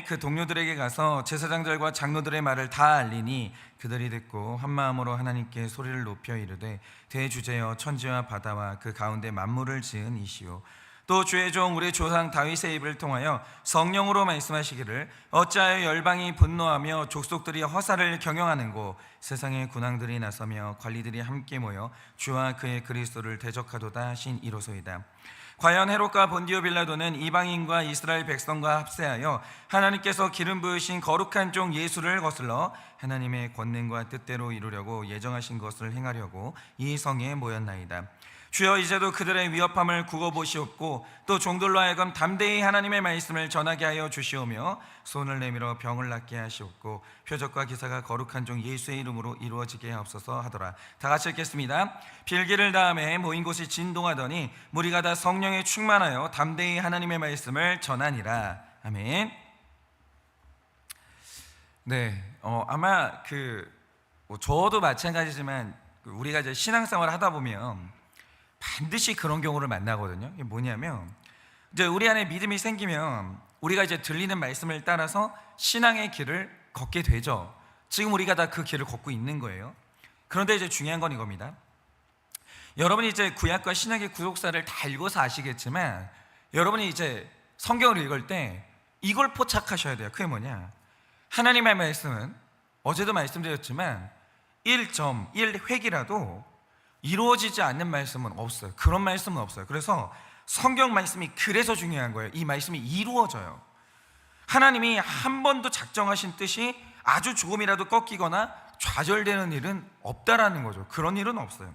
그 동료들에게 가서 제사장들과 장로들의 말을 다 알리니 그들이 듣고 한 마음으로 하나님께 소리를 높여 이르되 대주제여 천지와 바다와 그 가운데 만물을 지은 이시오 또 주의 종 우리 조상 다윗의 입을 통하여 성령으로 말씀하시기를 어찌하여 열방이 분노하며 족속들이 허사를 경영하는고 세상의 군왕들이 나서며 관리들이 함께 모여 주와 그의 그리스도를 대적하도다 하신 이로소이다. 과연 헤롯과 본디오 빌라도는 이방인과 이스라엘 백성과 합세하여 하나님께서 기름 부으신 거룩한 종 예수를 거슬러 하나님의 권능과 뜻대로 이루려고 예정하신 것을 행하려고 이 성에 모였나이다. 주여 이제도 그들의 위협함을 구워 보시옵고 또 종들로 하여금 담대히 하나님의 말씀을 전하게 하여 주시오며 손을 내밀어 병을 낫게 하시옵고 표적과 기사가 거룩한 종 예수의 이름으로 이루어지게 하옵소서 하더라. 다 같이 읽겠습니다. 빌기를 다음에 모인 곳이 진동하더니 무리가 다 성령에 충만하여 담대히 하나님의 말씀을 전하니라. 아멘. 네, 아마 저도 마찬가지지만 우리가 이제 신앙생활을 하다 보면 반드시 그런 경우를 만나거든요. 이게 뭐냐면 이제 우리 안에 믿음이 생기면 우리가 이제 들리는 말씀을 따라서 신앙의 길을 걷게 되죠. 지금 우리가 다 그 길을 걷고 있는 거예요. 그런데 이제 중요한 건 이겁니다. 여러분이 이제 구약과 신약의 구속사를 다 읽어서 아시겠지만 여러분이 이제 성경을 읽을 때 이걸 포착하셔야 돼요. 그게 뭐냐? 하나님의 말씀은 어제도 말씀드렸지만 1.1획이라도 이루어지지 않는 말씀은 없어요. 그런 말씀은 없어요. 그래서 성경 말씀이 그래서 중요한 거예요. 이 말씀이 이루어져요. 하나님이 한 번도 작정하신 뜻이 아주 조금이라도 꺾이거나 좌절되는 일은 없다라는 거죠. 그런 일은 없어요.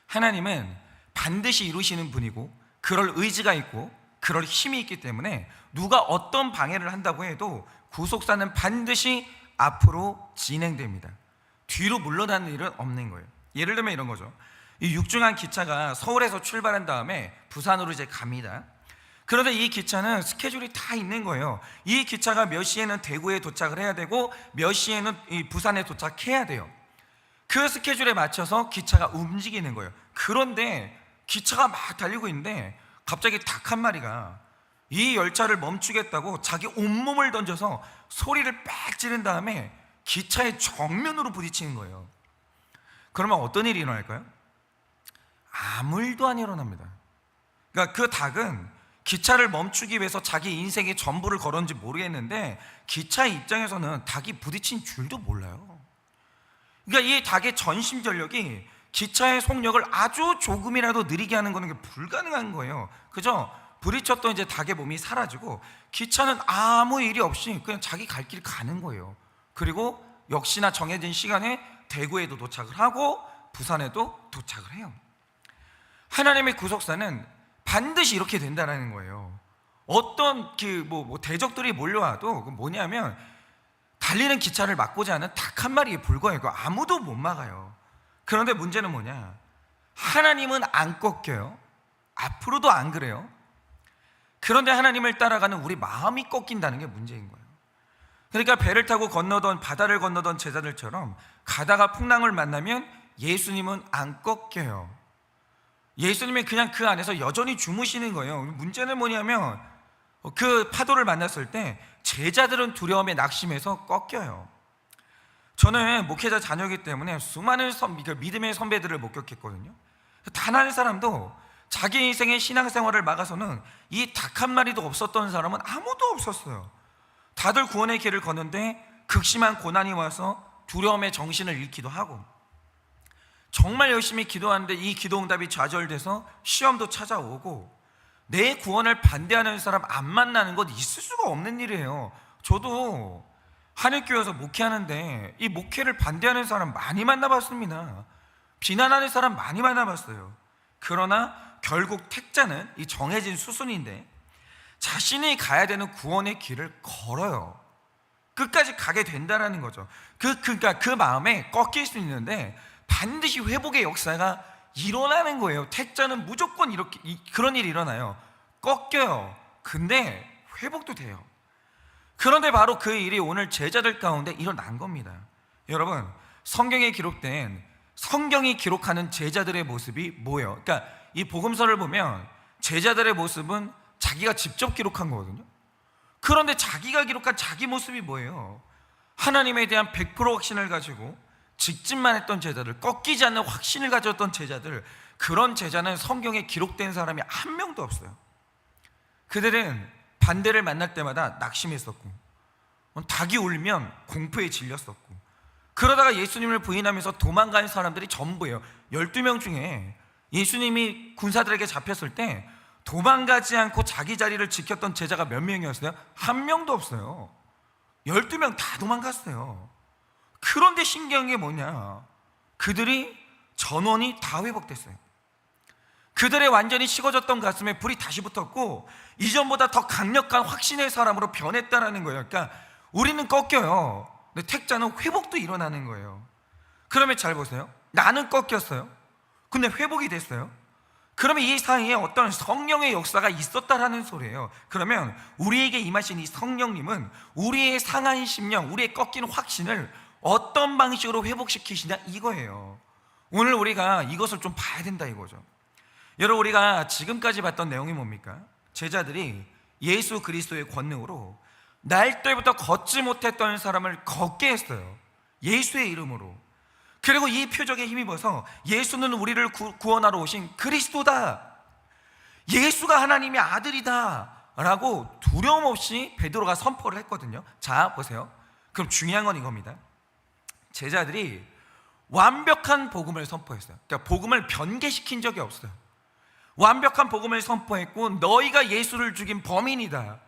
하나님은 반드시 이루시는 분이고 그럴 의지가 있고 그럴 힘이 있기 때문에 누가 어떤 방해를 한다고 해도 구속사는 반드시 앞으로 진행됩니다. 뒤로 물러나는 일은 없는 거예요. 예를 들면 이런 거죠. 이 육중한 기차가 서울에서 출발한 다음에 부산으로 이제 갑니다. 그런데 이 기차는 스케줄이 다 있는 거예요. 이 기차가 몇 시에는 대구에 도착을 해야 되고 몇 시에는 이 부산에 도착해야 돼요. 그 스케줄에 맞춰서 기차가 움직이는 거예요. 그런데 기차가 막 달리고 있는데 갑자기 닭 한 마리가 이 열차를 멈추겠다고 자기 온몸을 던져서 소리를 빽 지른 다음에 기차의 정면으로 부딪히는 거예요. 그러면 어떤 일이 일어날까요? 아무 일도 안 일어납니다. 그러니까 그 닭은 기차를 멈추기 위해서 자기 인생의 전부를 걸었는지 모르겠는데 기차의 입장에서는 닭이 부딪힌 줄도 몰라요. 그러니까 이 닭의 전심전력이 기차의 속력을 아주 조금이라도 느리게 하는 것은 불가능한 거예요. 그죠? 부딪혔던 이제 닭의 몸이 사라지고 기차는 아무 일이 없이 그냥 자기 갈 길 가는 거예요. 그리고 역시나 정해진 시간에 대구에도 도착을 하고 부산에도 도착을 해요. 하나님의 구속사는 반드시 이렇게 된다는 거예요. 어떤 대적들이 몰려와도 뭐냐면 달리는 기차를 막고자 하는 닭 한 마리에 불과해요. 아무도 못 막아요. 그런데 문제는 뭐냐? 하나님은 안 꺾여요. 앞으로도 안 그래요. 그런데 하나님을 따라가는 우리 마음이 꺾인다는 게 문제인 거예요. 그러니까 배를 타고 바다를 건너던 제자들처럼 가다가 풍랑을 만나면 예수님은 안 꺾여요. 예수님은 그냥 그 안에서 여전히 주무시는 거예요. 문제는 뭐냐면 그 파도를 만났을 때 제자들은 두려움에 낙심해서 꺾여요. 저는 목회자 자녀이기 때문에 수많은 믿음의 선배들을 목격했거든요. 단 한 사람도 자기 인생의 신앙생활을 막아서는 이 닭 한 마리도 없었던 사람은 아무도 없었어요. 다들 구원의 길을 걷는데 극심한 고난이 와서 두려움에 정신을 잃기도 하고 정말 열심히 기도하는데 이 기도 응답이 좌절돼서 시험도 찾아오고 내 구원을 반대하는 사람 안 만나는 것 있을 수가 없는 일이에요. 저도 하늘교회에서 목회하는데 이 목회를 반대하는 사람 많이 만나봤습니다. 비난하는 사람 많이 만나봤어요. 그러나 결국 택자는 이 정해진 수순인데 자신이 가야 되는 구원의 길을 걸어요. 끝까지 가게 된다는 거죠. 그러니까 그 마음에 꺾일 수 있는데 반드시 회복의 역사가 일어나는 거예요. 택자는 무조건 그런 일이 일어나요. 꺾여요. 근데 회복도 돼요. 그런데 바로 그 일이 오늘 제자들 가운데 일어난 겁니다. 여러분, 성경이 기록하는 제자들의 모습이 뭐예요? 그러니까 이 복음서를 보면 제자들의 모습은 자기가 직접 기록한 거거든요. 그런데 자기가 기록한 자기 모습이 뭐예요? 하나님에 대한 100% 확신을 가지고 직진만 했던 제자들, 꺾이지 않는 확신을 가졌던 제자들, 그런 제자는 성경에 기록된 사람이 한 명도 없어요. 그들은 반대를 만날 때마다 낙심했었고, 닭이 울면 공포에 질렸었고, 그러다가 예수님을 부인하면서 도망간 사람들이 전부예요. 12명 중에 예수님이 군사들에게 잡혔을 때 도망가지 않고 자기 자리를 지켰던 제자가 몇 명이었어요? 한 명도 없어요. 12명 다 도망갔어요. 그런데 신기한 게 뭐냐, 그들이 전원이 다 회복됐어요. 그들의 완전히 식어졌던 가슴에 불이 다시 붙었고, 이전보다 더 강력한 확신의 사람으로 변했다는 거예요. 그러니까 우리는 꺾여요. 근데 택자는 회복도 일어나는 거예요. 그러면 잘 보세요. 나는 꺾였어요. 근데 회복이 됐어요. 그러면 이 사이에 어떤 성령의 역사가 있었다라는 소리예요. 그러면 우리에게 임하신 이 성령님은 우리의 상한 심령, 우리의 꺾인 확신을 어떤 방식으로 회복시키시냐, 이거예요. 오늘 우리가 이것을 좀 봐야 된다 이거죠. 여러분, 우리가 지금까지 봤던 내용이 뭡니까? 제자들이 예수 그리스도의 권능으로 날 때부터 걷지 못했던 사람을 걷게 했어요. 예수의 이름으로. 그리고 이 표적에 힘입어서 예수는 우리를 구원하러 오신 그리스도다, 예수가 하나님의 아들이다 라고 두려움 없이 베드로가 선포를 했거든요. 자, 보세요. 그럼 중요한 건 이겁니다. 제자들이 완벽한 복음을 선포했어요. 그러니까 복음을 변개시킨 적이 없어요. 완벽한 복음을 선포했고, 너희가 예수를 죽인 범인이다,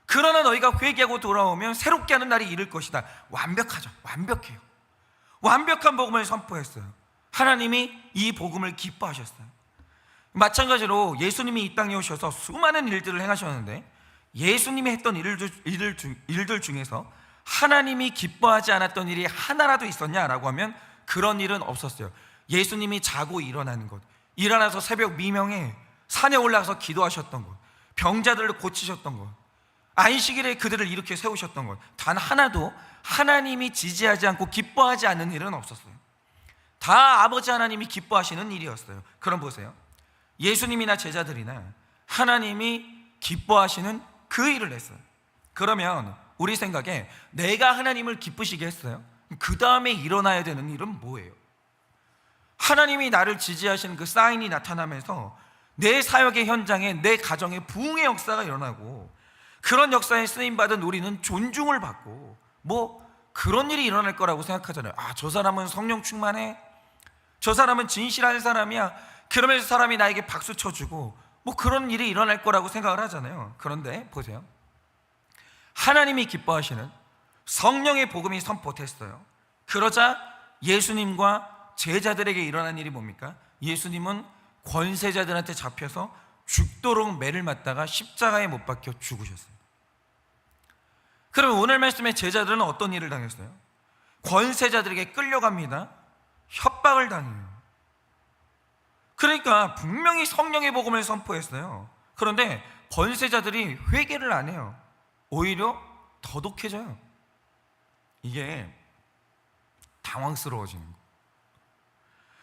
그러나 너희가 회개하고 돌아오면 새롭게 하는 날이 이를 것이다. 완벽하죠. 완벽해요. 완벽한 복음을 선포했어요. 하나님이 이 복음을 기뻐하셨어요. 마찬가지로 예수님이 이 땅에 오셔서 수많은 일들을 행하셨는데, 예수님이 했던 일들 중에서 하나님이 기뻐하지 않았던 일이 하나라도 있었냐라고 하면 그런 일은 없었어요. 예수님이 자고 일어나는 것, 일어나서 새벽 미명에 산에 올라가서 기도하셨던 것, 병자들을 고치셨던 것, 안식일에 그들을 일으켜 세우셨던 것, 단 하나도 하나님이 지지하지 않고 기뻐하지 않는 일은 없었어요. 다 아버지 하나님이 기뻐하시는 일이었어요. 그럼 보세요. 예수님이나 제자들이나 하나님이 기뻐하시는 그 일을 했어요. 그러면 우리 생각에 내가 하나님을 기쁘시게 했어요. 그 다음에 일어나야 되는 일은 뭐예요? 하나님이 나를 지지하시는 그 사인이 나타나면서 내 사역의 현장에, 내 가정에 부흥의 역사가 일어나고, 그런 역사에 쓰임받은 우리는 존중을 받고, 뭐 그런 일이 일어날 거라고 생각하잖아요. 아, 저 사람은 성령 충만해, 저 사람은 진실한 사람이야, 그러면서 사람이 나에게 박수 쳐주고, 뭐 그런 일이 일어날 거라고 생각을 하잖아요. 그런데 보세요. 하나님이 기뻐하시는 성령의 복음이 선포됐어요. 그러자 예수님과 제자들에게 일어난 일이 뭡니까? 예수님은 권세자들한테 잡혀서 죽도록 매를 맞다가 십자가에 못 박혀 죽으셨어요. 그러면 오늘 말씀의 제자들은 어떤 일을 당했어요? 권세자들에게 끌려갑니다. 협박을 당해요. 그러니까 분명히 성령의 복음을 선포했어요. 그런데 권세자들이 회개를 안 해요. 오히려 더 독해져요. 이게 당황스러워지는 거예요.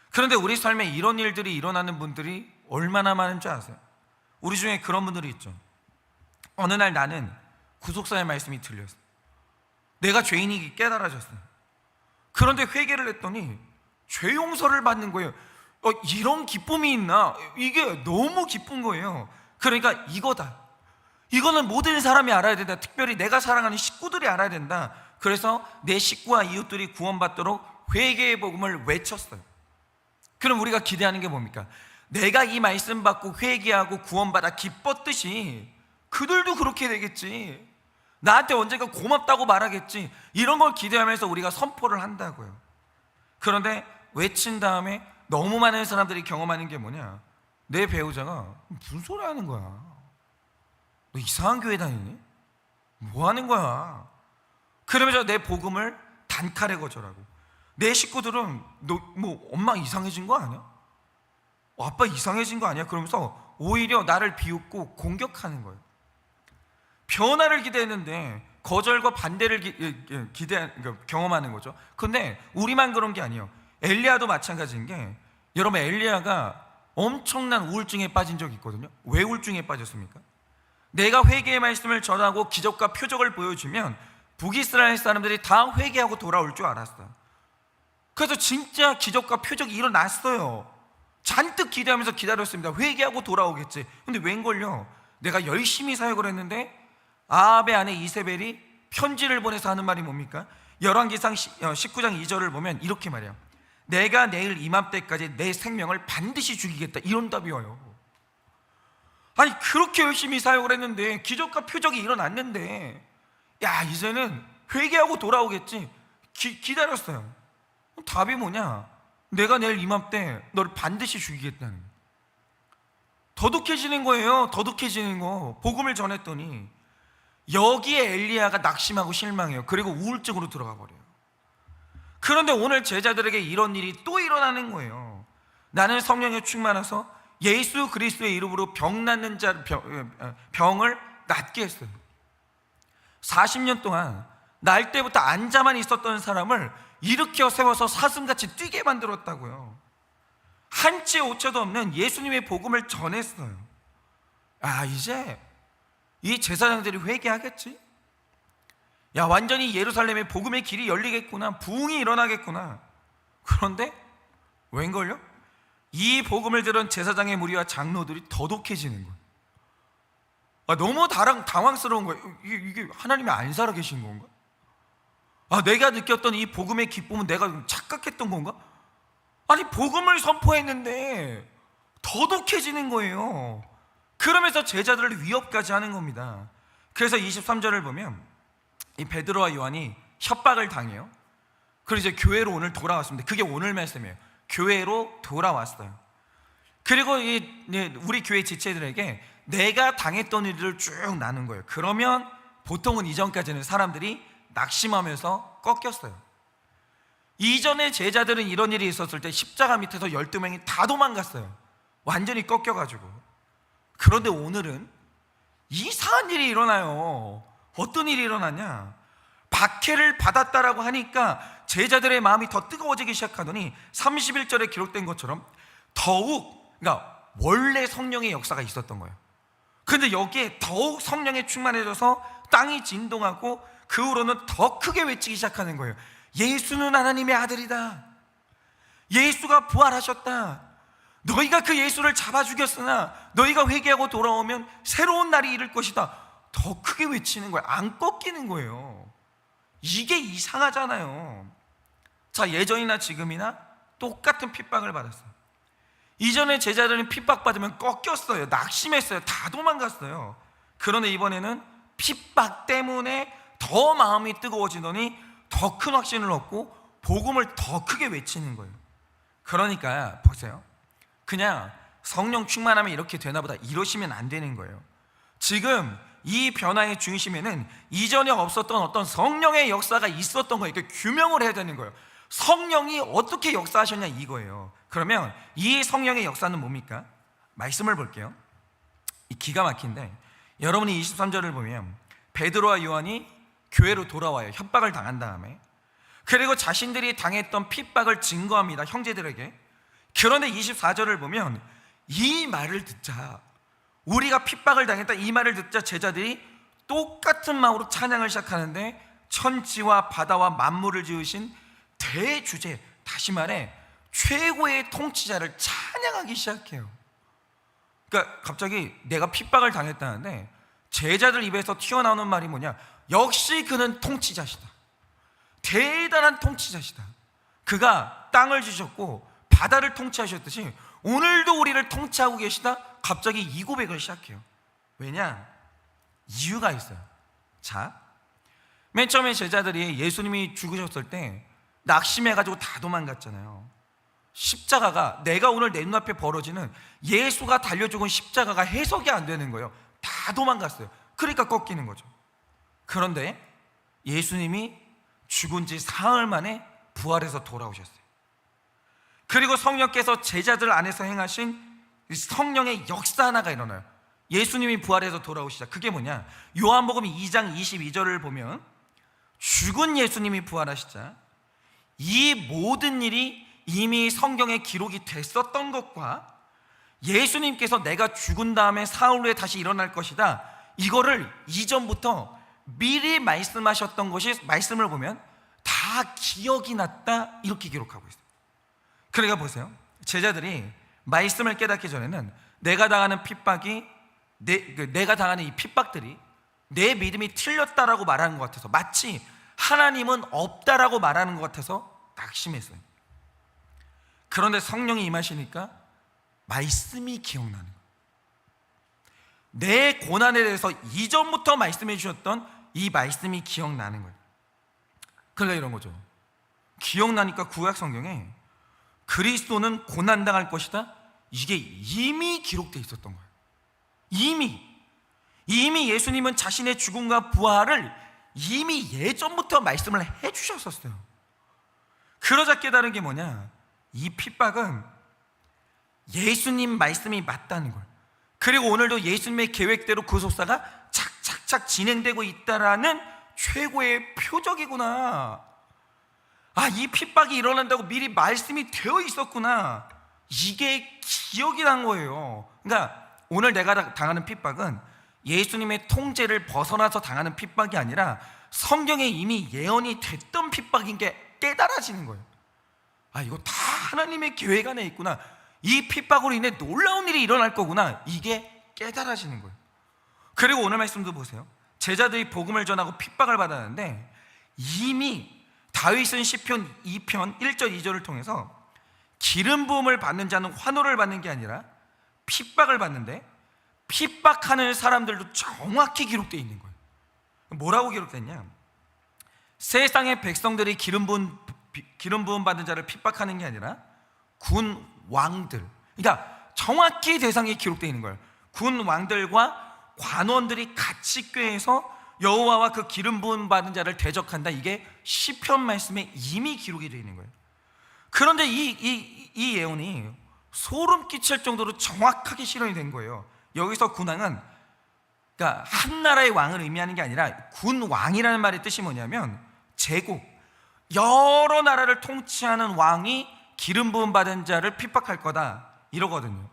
그런데 우리 삶에 이런 일들이 일어나는 분들이 얼마나 많은지 아세요? 우리 중에 그런 분들이 있죠. 어느 날 나는 구속사의 말씀이 들렸어요. 내가 죄인이 깨달아졌어요. 그런데 회개를 했더니 죄 용서를 받는 거예요. 이런 기쁨이 있나? 이게 너무 기쁜 거예요. 그러니까 이거다, 이거는 모든 사람이 알아야 된다, 특별히 내가 사랑하는 식구들이 알아야 된다. 그래서 내 식구와 이웃들이 구원받도록 회개의 복음을 외쳤어요. 그럼 우리가 기대하는 게 뭡니까? 내가 이 말씀 받고 회개하고 구원받아 기뻤듯이 그들도 그렇게 되겠지, 나한테 언젠가 고맙다고 말하겠지, 이런 걸 기대하면서 우리가 선포를 한다고요. 그런데 외친 다음에 너무 많은 사람들이 경험하는 게 뭐냐? 내 배우자가 무슨 소리 하는 거야? 너 이상한 교회 다니니? 뭐 하는 거야? 그러면서 내 복음을 단칼에 거절하고, 내 식구들은 너 뭐 엄마 이상해진 거 아니야? 아빠 이상해진 거 아니야? 그러면서 오히려 나를 비웃고 공격하는 거예요. 변화를 기대했는데 거절과 반대를 경험하는 거죠. 근데 우리만 그런 게 아니에요. 엘리야도 마찬가지인 게, 여러분 엘리야가 엄청난 우울증에 빠진 적이 있거든요. 왜 우울증에 빠졌습니까? 내가 회개의 말씀을 전하고 기적과 표적을 보여주면 북이스라엘 사람들이 다 회개하고 돌아올 줄 알았어요. 그래서 진짜 기적과 표적이 일어났어요. 잔뜩 기대하면서 기다렸습니다. 회개하고 돌아오겠지. 근데 웬걸요, 내가 열심히 사역을 했는데 아합의 아내 이세벨이 편지를 보내서 하는 말이 뭡니까? 열왕기상 19장 2절을 보면 이렇게 말해요. 내가 내일 이맘때까지 내 생명을 반드시 죽이겠다, 이런 답이 와요. 아니, 그렇게 열심히 사역을 했는데, 기적과 표적이 일어났는데, 야, 이제는 회개하고 돌아오겠지. 기다렸어요. 답이 뭐냐? 내가 내일 이맘때 너를 반드시 죽이겠다는 거예요. 더독해지는 거예요. 더독해지는 거. 복음을 전했더니 여기에 엘리야가 낙심하고 실망해요. 그리고 우울증으로 들어가 버려요. 그런데 오늘 제자들에게 이런 일이 또 일어나는 거예요. 나는 성령에 충만해서 예수 그리스도의 이름으로 병 낫는 자 병을 낫게 했어요. 40년 동안 날 때부터 앉아만 있었던 사람을 일으켜 세워서 사슴같이 뛰게 만들었다고요. 한치 오차도 없는 예수님의 복음을 전했어요. 아, 이제 이 제사장들이 회개하겠지? 야, 완전히 예루살렘의 복음의 길이 열리겠구나, 부흥이 일어나겠구나. 그런데 웬걸요? 이 복음을 들은 제사장의 무리와 장로들이 더독해지는 거예요. 아, 너무 당황스러운 거예요. 이게 하나님이 안 살아계신 건가? 아, 내가 느꼈던 이 복음의 기쁨은 내가 착각했던 건가? 아니, 복음을 선포했는데 더독해지는 거예요. 그러면서 제자들을 위협까지 하는 겁니다. 그래서 23절을 보면 이 베드로와 요한이 협박을 당해요. 그리고 이제 교회로 오늘 돌아왔습니다. 그게 오늘 말씀이에요. 교회로 돌아왔어요. 그리고 우리 교회 지체들에게 내가 당했던 일을 쭉 나눈 거예요. 그러면 보통은 이전까지는 사람들이 낙심하면서 꺾였어요. 이전에 제자들은 이런 일이 있었을 때 십자가 밑에서 12명이 다 도망갔어요. 완전히 꺾여가지고. 그런데 오늘은 이상한 일이 일어나요. 어떤 일이 일어나냐? 박해를 받았다라고 하니까 제자들의 마음이 더 뜨거워지기 시작하더니 31절에 기록된 것처럼 더욱, 그러니까 원래 성령의 역사가 있었던 거예요. 그런데 여기에 더욱 성령에 충만해져서 땅이 진동하고 그 후로는 더 크게 외치기 시작하는 거예요. 예수는 하나님의 아들이다. 예수가 부활하셨다. 너희가 그 예수를 잡아 죽였으나 너희가 회개하고 돌아오면 새로운 날이 이를 것이다. 더 크게 외치는 거예요. 안 꺾이는 거예요. 이게 이상하잖아요. 자, 예전이나 지금이나 똑같은 핍박을 받았어요. 이전에 제자들은 핍박받으면 꺾였어요. 낙심했어요. 다 도망갔어요. 그런데 이번에는 핍박 때문에 더 마음이 뜨거워지더니 더 큰 확신을 얻고 복음을 더 크게 외치는 거예요. 그러니까 보세요. 그냥 성령 충만하면 이렇게 되나 보다 이러시면 안 되는 거예요. 지금 이 변화의 중심에는 이전에 없었던 어떤 성령의 역사가 있었던 거예요. 그러니까 규명을 해야 되는 거예요. 성령이 어떻게 역사하셨냐, 이거예요. 그러면 이 성령의 역사는 뭡니까? 말씀을 볼게요. 기가 막힌데, 여러분이 23절을 보면 베드로와 요한이 교회로 돌아와요. 협박을 당한 다음에. 그리고 자신들이 당했던 핍박을 증거합니다, 형제들에게. 그런데 24절을 보면 이 말을 듣자, 우리가 핍박을 당했다, 이 말을 듣자 제자들이 똑같은 마음으로 찬양을 시작하는데, 천지와 바다와 만물을 지으신 대주제, 다시 말해 최고의 통치자를 찬양하기 시작해요. 그러니까 갑자기 내가 핍박을 당했다는데 제자들 입에서 튀어나오는 말이 뭐냐? 역시 그는 통치자시다. 대단한 통치자시다. 그가 땅을 주셨고 바다를 통치하셨듯이 오늘도 우리를 통치하고 계시다. 갑자기 이 고백을 시작해요. 왜냐? 이유가 있어요. 자, 맨 처음에 제자들이 예수님이 죽으셨을 때 낙심해가지고 다 도망갔잖아요. 십자가가, 내가 오늘 내 눈앞에 벌어지는 예수가 달려 죽은 십자가가 해석이 안 되는 거예요. 다 도망갔어요. 그러니까 꺾이는 거죠. 그런데 예수님이 죽은 지 사흘 만에 부활해서 돌아오셨어요. 그리고 성령께서 제자들 안에서 행하신 성령의 역사 하나가 일어나요. 예수님이 부활해서 돌아오시자. 그게 뭐냐? 요한복음 2장 22절을 보면 죽은 예수님이 부활하시자 이 모든 일이 이미 성경에 기록이 됐었던 것과 예수님께서 내가 죽은 다음에 사흘 후에 다시 일어날 것이다, 이거를 이전부터 미리 말씀하셨던 것이, 말씀을 보면 다 기억이 났다 이렇게 기록하고 있어요. 그러니까 보세요, 제자들이 말씀을 깨닫기 전에는 내가 당하는 핍박이 내가 당하는 이 핍박들이 내 믿음이 틀렸다라고 말하는 것 같아서, 마치 하나님은 없다라고 말하는 것 같아서 낙심했어요. 그런데 성령이 임하시니까 말씀이 기억나는 거예요. 내 고난에 대해서 이전부터 말씀해 주셨던 이 말씀이 기억나는 거예요. 그러니까 이런 거죠. 기억나니까 구약 성경에 그리스도는 고난당할 것이다, 이게 이미 기록되어 있었던 거예요. 이미 예수님은 자신의 죽음과 부활을 이미 예전부터 말씀을 해주셨었어요. 그러자 깨달은 게 뭐냐, 이 핍박은 예수님 말씀이 맞다는 걸, 그리고 오늘도 예수님의 계획대로 그 속사가 착착착 진행되고 있다라는 최고의 표적이구나. 이 핍박이 일어난다고 미리 말씀이 되어 있었구나, 이게 기억이 난 거예요. 그러니까 오늘 내가 당하는 핍박은 예수님의 통제를 벗어나서 당하는 핍박이 아니라 성경에 이미 예언이 됐던 핍박인 게 깨달아지는 거예요. 이거 다 하나님의 계획 안에 있구나, 이 핍박으로 인해 놀라운 일이 일어날 거구나, 이게 깨달아지는 거예요. 그리고 오늘 말씀도 보세요. 제자들이 복음을 전하고 핍박을 받았는데 이미 다윗은 시편 2편 1절 2절을 통해서 기름 부음을 받는 자는 환호를 받는 게 아니라 핍박을 받는데, 핍박하는 사람들도 정확히 기록되어 있는 거예요. 뭐라고 기록됐냐, 세상의 백성들이 기름 부음 받은 자를 핍박하는 게 아니라 군 왕들, 그러니까 정확히 대상이 기록되어 있는 거예요. 군 왕들과 관원들이 같이 꾀해서 여호와와 그 기름 부음 받은 자를 대적한다, 이게 시편 말씀에 이미 기록이 되어 있는 거예요. 그런데 이 예언이 소름 끼칠 정도로 정확하게 실현이 된 거예요. 여기서 군왕은 그러니까 한 나라의 왕을 의미하는 게 아니라, 군 왕이라는 말의 뜻이 뭐냐면 제국, 여러 나라를 통치하는 왕이 기름 부음 받은 자를 핍박할 거다 이러거든요.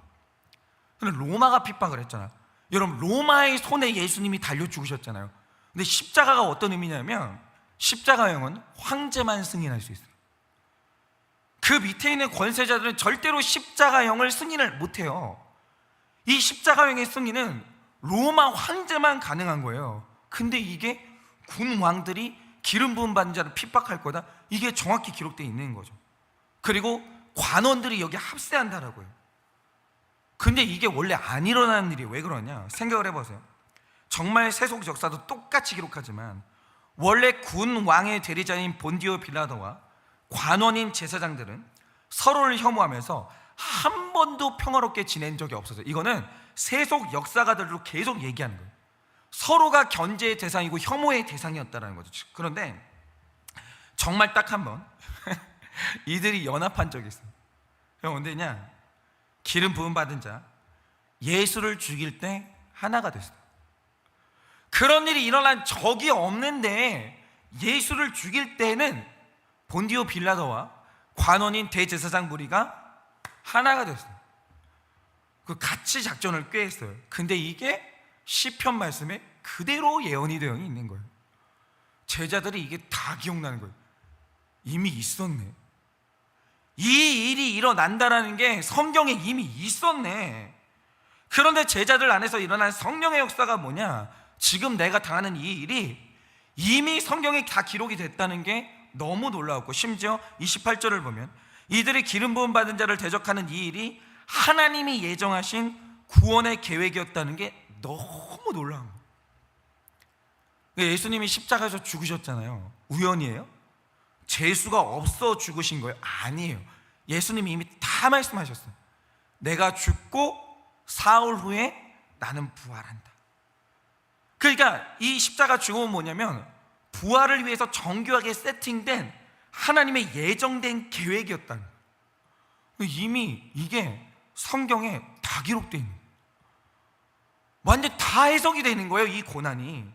근데 로마가 핍박을 했잖아. 여러분, 로마의 손에 예수님이 달려 죽으셨잖아요. 근데 십자가가 어떤 의미냐면, 십자가형은 황제만 승인할 수 있어요. 그 밑에 있는 권세자들은 절대로 십자가형을 승인을 못해요. 이 십자가형의 승인은 로마 황제만 가능한 거예요. 근데 이게 군 왕들이 기름 부음 받은 자를 핍박할 거다, 이게 정확히 기록되어 있는 거죠. 그리고 관원들이 여기 합세한다라고요. 근데 이게 원래 안 일어나는 일이에요. 왜 그러냐, 생각을 해보세요. 정말 세속 역사도 똑같이 기록하지만 원래 군 왕의 대리자인 본디오 빌라도와 관원인 제사장들은 서로를 혐오하면서 한 번도 평화롭게 지낸 적이 없었어요. 이거는 세속 역사가들도 계속 얘기하는 거예요. 서로가 견제의 대상이고 혐오의 대상이었다는 거죠. 그런데 정말 딱 한 번 이들이 연합한 적이 있어요. 언제냐, 기름 부음 받은 자 예수를 죽일 때 하나가 됐어요. 그런 일이 일어난 적이 없는데 예수를 죽일 때는 본디오 빌라도와 관원인 대제사장 무리가 하나가 됐어요. 같이 작전을 꾀했어요. 근데 이게 시편 말씀에 그대로 예언이 되어 있는 거예요. 제자들이 이게 다 기억나는 거예요. 이미 있었네, 이 일이 일어난다라는 게 성경에 이미 있었네. 그런데 제자들 안에서 일어난 성령의 역사가 뭐냐, 지금 내가 당하는 이 일이 이미 성경에 다 기록이 됐다는 게 너무 놀라웠고, 심지어 28절을 보면 이들이 기름 부음 받은 자를 대적하는 이 일이 하나님이 예정하신 구원의 계획이었다는 게 너무 놀라운 거예요. 예수님이 십자가에서 죽으셨잖아요. 우연이에요? 재수가 없어 죽으신 거예요? 아니에요. 예수님이 이미 다 말씀하셨어요. 내가 죽고 사흘 후에 나는 부활한다. 그러니까 이 십자가 죽음은 뭐냐면 부활을 위해서 정교하게 세팅된 하나님의 예정된 계획이었다는 거예요. 이미 이게 성경에 다 기록되어 있는 거예요. 완전 다 해석이 되는 거예요, 이 고난이.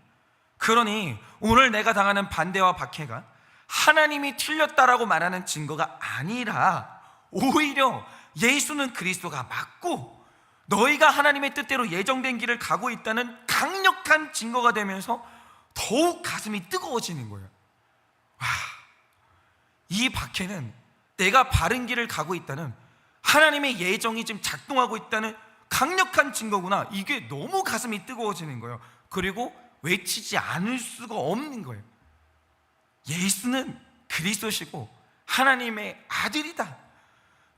그러니 오늘 내가 당하는 반대와 박해가 하나님이 틀렸다라고 말하는 증거가 아니라 오히려 예수는 그리스도가 맞고 너희가 하나님의 뜻대로 예정된 길을 가고 있다는 강력한 증거가 되면서 더욱 가슴이 뜨거워지는 거예요. 와, 이 박해는 내가 바른 길을 가고 있다는, 하나님의 예정이 지금 작동하고 있다는 강력한 증거구나. 이게 너무 가슴이 뜨거워지는 거예요. 그리고 외치지 않을 수가 없는 거예요. 예수는 그리스도시고 하나님의 아들이다.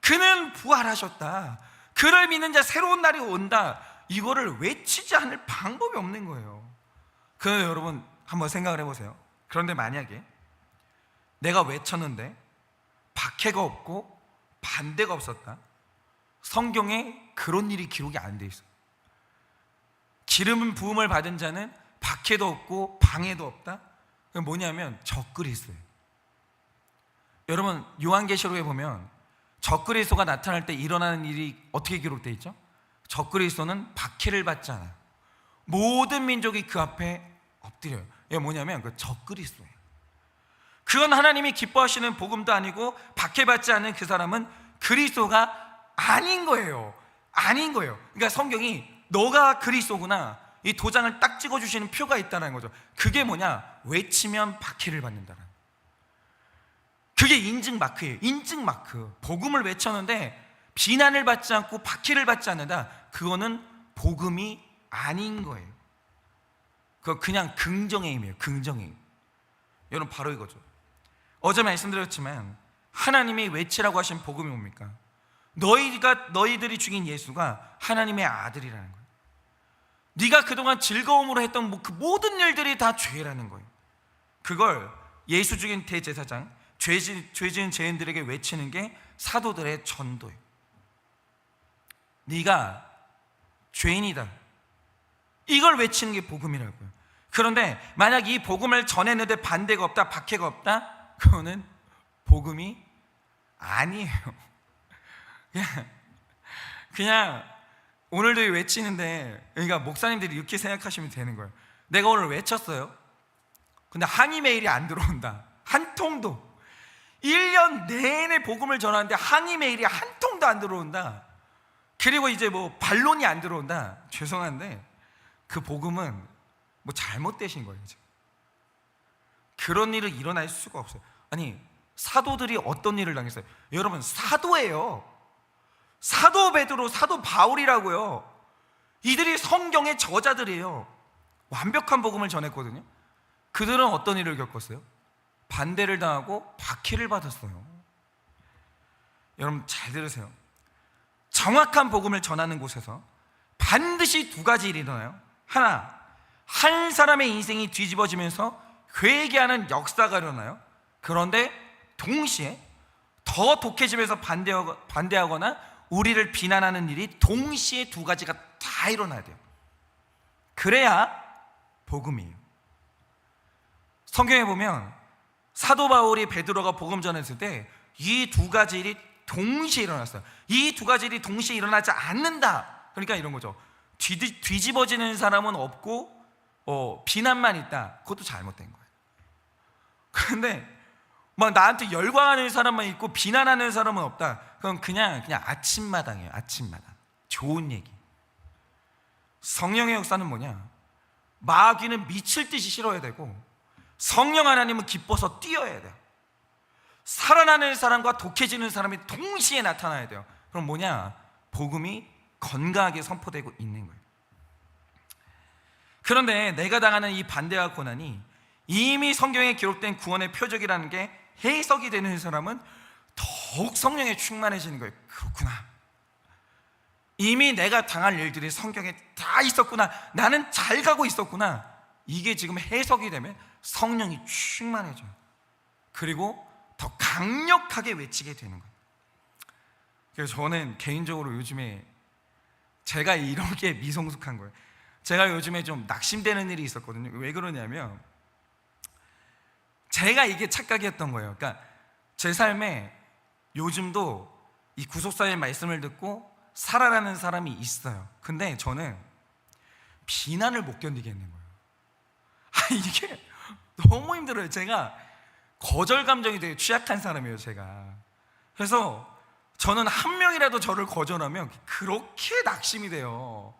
그는 부활하셨다. 그를 믿는 자 새로운 날이 온다. 이거를 외치지 않을 방법이 없는 거예요. 그래서 여러분 한번 생각을 해보세요. 그런데 만약에 내가 외쳤는데 박해가 없고 반대가 없었다. 성경에 그런 일이 기록이 안 돼 있어요. 기름 부음을 받은 자는 박해도 없고 방해도 없다. 그게 뭐냐면 적그리스도예요. 여러분 요한계시록에 보면 적그리스도가 나타날 때 일어나는 일이 어떻게 기록되어 있죠? 적그리스도는 박해를 받지 않아요. 모든 민족이 그 앞에 엎드려요. 이게 뭐냐면 그 적그리스도예요. 그건 하나님이 기뻐하시는 복음도 아니고 박해받지 않는 그 사람은 그리스도가 아닌 거예요. 아닌 거예요. 그러니까 성경이 너가 그리스도구나, 이 도장을 딱 찍어주시는 표가 있다는 거죠. 그게 뭐냐? 외치면 박해를 받는다는, 그게 인증 마크예요. 인증 마크. 복음을 외쳤는데 비난을 받지 않고 박해를 받지 않는다. 그거는 복음이 아닌 거예요. 그거 그냥 긍정의 힘이에요. 긍정의 힘. 여러분 바로 이거죠. 어제 말씀드렸지만 하나님이 외치라고 하신 복음이 뭡니까? 너희들이 죽인 예수가 하나님의 아들이라는 거예요. 네가 그동안 즐거움으로 했던 그 모든 일들이 다 죄라는 거예요. 그걸 예수 죽인 대제사장, 죄 지은 죄인들에게 외치는 게 사도들의 전도예요. 네가 죄인이다, 이걸 외치는 게 복음이라고요. 그런데 만약 이 복음을 전했는데 반대가 없다, 박해가 없다, 그거는 복음이 아니에요. 그냥 오늘도 외치는데, 그러니까 목사님들이 이렇게 생각하시면 되는 거예요. 내가 오늘 외쳤어요. 근데 항의 메일이 안 들어온다. 한 통도. 1년 내내 복음을 전하는데 항의 메일이 한 통도 안 들어온다. 그리고 이제 뭐 반론이 안 들어온다. 죄송한데 그 복음은 뭐 잘못되신 거예요. 지금. 그런 일은 일어날 수가 없어요. 아니 사도들이 어떤 일을 당했어요? 여러분 사도예요. 사도 베드로, 사도 바울이라고요. 이들이 성경의 저자들이에요. 완벽한 복음을 전했거든요. 그들은 어떤 일을 겪었어요? 반대를 당하고 박해를 받았어요. 여러분 잘 들으세요. 정확한 복음을 전하는 곳에서 반드시 두 가지 일이 일어나요. 하나, 한 사람의 인생이 뒤집어지면서 회개하는 역사가 일어나요. 그런데 동시에 더 독해지면서 반대하거나 우리를 비난하는 일이 동시에 두 가지가 다 일어나야 돼요. 그래야 복음이에요. 성경에 보면 사도 바울이 베드로가 복음 전했을 때 이 두 가지 일이 동시에 일어났어요. 이 두 가지 일이 동시에 일어나지 않는다. 그러니까 이런 거죠. 뒤집어지는 사람은 없고 비난만 있다. 그것도 잘못된 거예요. 그런데 막 나한테 열광하는 사람만 있고 비난하는 사람은 없다. 그건 그냥 아침마당이에요. 아침마당. 좋은 얘기. 성령의 역사는 뭐냐? 마귀는 미칠 듯이 싫어야 되고 성령 하나님은 기뻐서 뛰어야 돼요. 살아나는 사람과 독해지는 사람이 동시에 나타나야 돼요. 그럼 뭐냐? 복음이 건강하게 선포되고 있는 거예요. 그런데 내가 당하는 이 반대와 고난이 이미 성경에 기록된 구원의 표적이라는 게 해석이 되는 사람은 더욱 성령에 충만해지는 거예요. 그렇구나, 이미 내가 당할 일들이 성경에 다 있었구나, 나는 잘 가고 있었구나. 이게 지금 해석이 되면 성령이 충만해져요. 그리고 더 강력하게 외치게 되는 거예요. 그래서 저는 개인적으로 요즘에 제가 이런 게 미성숙한 거예요. 제가 요즘에 좀 낙심되는 일이 있었거든요. 왜 그러냐면 제가 이게 착각이었던 거예요. 그러니까 제 삶에 요즘도 이 구속사의 말씀을 듣고 살아나는 사람이 있어요. 근데 저는 비난을 못 견디겠는 거예요. 이게 너무 힘들어요. 제가 거절 감정이 되게 취약한 사람이에요. 제가. 그래서 저는 한 명이라도 저를 거절하면 그렇게 낙심이 돼요.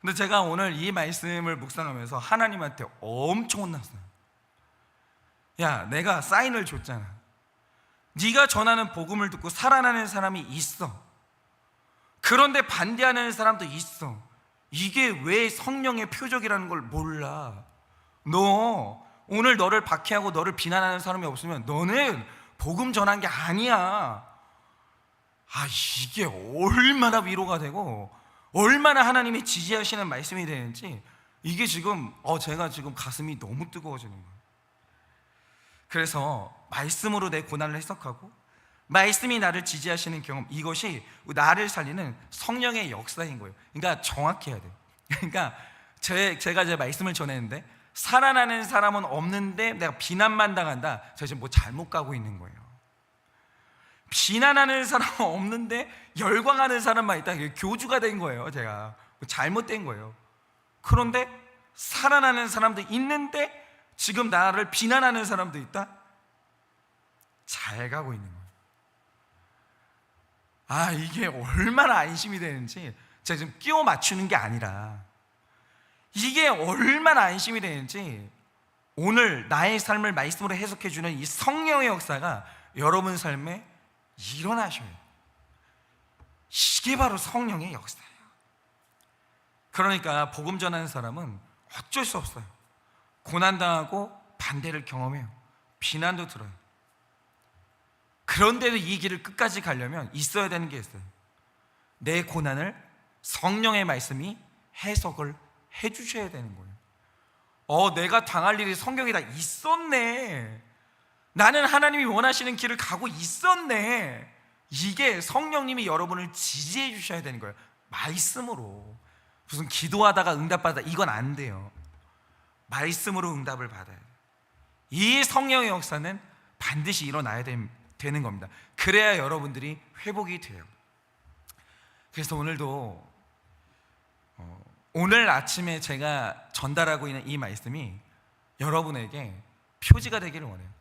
근데 제가 오늘 이 말씀을 묵상하면서 하나님한테 엄청 혼났어요. 야, 내가 사인을 줬잖아. 네가 전하는 복음을 듣고 살아나는 사람이 있어. 그런데 반대하는 사람도 있어. 이게 왜 성령의 표적이라는 걸 몰라? 너 오늘 너를 박해하고 너를 비난하는 사람이 없으면 너는 복음 전한 게 아니야. 이게 얼마나 위로가 되고 얼마나 하나님이 지지하시는 말씀이 되는지, 이게 지금 제가 지금 가슴이 너무 뜨거워지는 거예요. 그래서 말씀으로 내 고난을 해석하고 말씀이 나를 지지하시는 경험, 이것이 나를 살리는 성령의 역사인 거예요. 그러니까 정확히 해야 돼요. 그러니까 제가 이제 말씀을 전했는데 살아나는 사람은 없는데 내가 비난만 당한다. 제가 지금 뭐 잘못 가고 있는 거예요. 비난하는 사람은 없는데 열광하는 사람만 있다. 교주가 된 거예요. 제가 잘못된 거예요. 그런데 살아나는 사람도 있는데 지금 나를 비난하는 사람도 있다. 잘 가고 있는 거예요. 이게 얼마나 안심이 되는지, 제가 지금 끼워 맞추는 게 아니라 이게 얼마나 안심이 되는지, 오늘 나의 삶을 말씀으로 해석해주는 이 성령의 역사가 여러분 삶에 일어나셔요. 이게 바로 성령의 역사예요. 그러니까 복음 전하는 사람은 어쩔 수 없어요. 고난당하고 반대를 경험해요. 비난도 들어요. 그런데도 이 길을 끝까지 가려면 있어야 되는 게 있어요. 내 고난을 성령의 말씀이 해석을 해주셔야 되는 거예요. 내가 당할 일이 성경에 다 있었네. 나는 하나님이 원하시는 길을 가고 있었네. 이게 성령님이 여러분을 지지해 주셔야 되는 거예요. 말씀으로. 무슨 기도하다가 응답받아, 이건 안 돼요. 말씀으로 응답을 받아야 돼요. 이 성령의 역사는 반드시 일어나야 되는 겁니다. 그래야 여러분들이 회복이 돼요. 그래서 오늘도 오늘 아침에 제가 전달하고 있는 이 말씀이 여러분에게 표지가 되기를 원해요.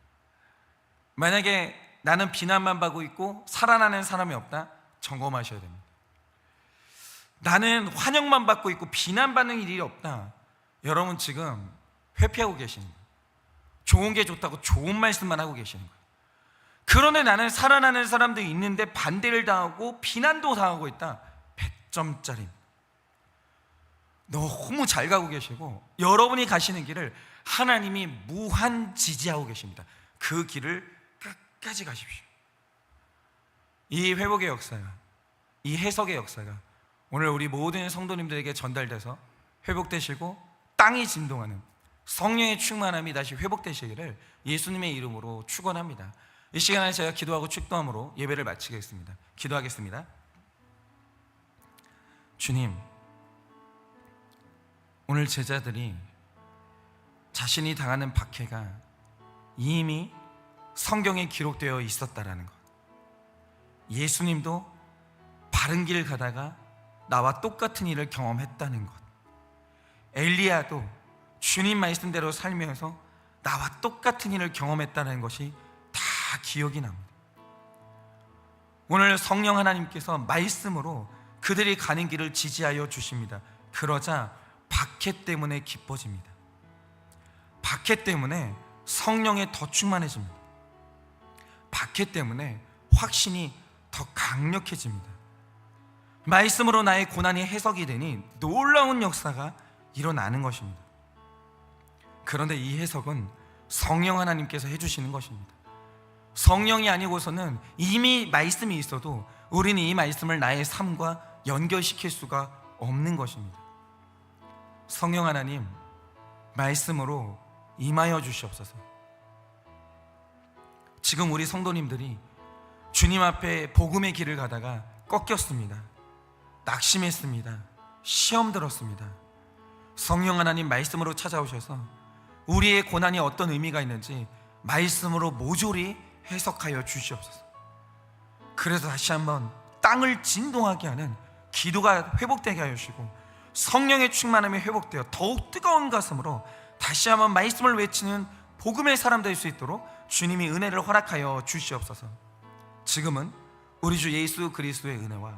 만약에 나는 비난만 받고 있고 살아나는 사람이 없다, 점검하셔야 됩니다. 나는 환영만 받고 있고 비난받는 일이 없다, 여러분 지금 회피하고 계시는 거예요. 좋은 게 좋다고 좋은 말씀만 하고 계시는 거예요. 그런데 나는 살아나는 사람도 있는데 반대를 당하고 비난도 당하고 있다, 100점짜리. 너무 잘 가고 계시고 여러분이 가시는 길을 하나님이 무한 지지하고 계십니다. 그 길을 끝까지 가십시오. 이 회복의 역사가, 이 해석의 역사가 오늘 우리 모든 성도님들에게 전달돼서 회복되시고 땅이 진동하는 성령의 충만함이 다시 회복되시기를 예수님의 이름으로 축원합니다. 이 시간에 제가 기도하고 축도함으로 예배를 마치겠습니다. 기도하겠습니다. 주님, 오늘 제자들이 자신이 당하는 박해가 이미 성경에 기록되어 있었다라는 것, 예수님도 바른 길 가다가 나와 똑같은 일을 경험했다는 것, 엘리야도 주님 말씀대로 살면서 나와 똑같은 일을 경험했다는 것이 다 기억이 납니다. 오늘 성령 하나님께서 말씀으로 그들이 가는 길을 지지하여 주십니다. 그러자 박해 때문에 기뻐집니다. 박해 때문에 성령에 더 충만해집니다. 박해 때문에 확신이 더 강력해집니다. 말씀으로 나의 고난이 해석이 되니 놀라운 역사가 일어나는 것입니다. 그런데 이 해석은 성령 하나님께서 해주시는 것입니다. 성령이 아니고서는 이미 말씀이 있어도 우리는 이 말씀을 나의 삶과 연결시킬 수가 없는 것입니다. 성령 하나님, 말씀으로 임하여 주시옵소서. 지금 우리 성도님들이 주님 앞에 복음의 길을 가다가 꺾였습니다. 낙심했습니다. 시험 들었습니다. 성령 하나님 말씀으로 찾아오셔서 우리의 고난이 어떤 의미가 있는지 말씀으로 모조리 해석하여 주시옵소서. 그래서 다시 한번 땅을 진동하게 하는 기도가 회복되게 하여 주시고 성령의 충만함이 회복되어 더욱 뜨거운 가슴으로 다시 한번 말씀을 외치는 복음의 사람 될 수 있도록 주님이 은혜를 허락하여 주시옵소서. 지금은 우리 주 예수 그리스도의 은혜와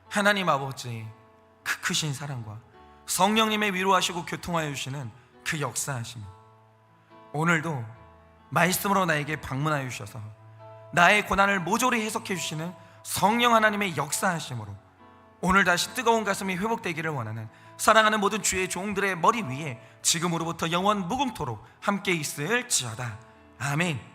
하나님 아버지의 그 크신 사랑과 성령님의 위로하시고 교통하여 주시는 그 역사하심, 오늘도 말씀으로 나에게 방문하여 주셔서 나의 고난을 모조리 해석해 주시는 성령 하나님의 역사하심으로 오늘 다시 뜨거운 가슴이 회복되기를 원하는 사랑하는 모든 주의 종들의 머리 위에 지금으로부터 영원 무궁토록 함께 있을지어다. 아멘.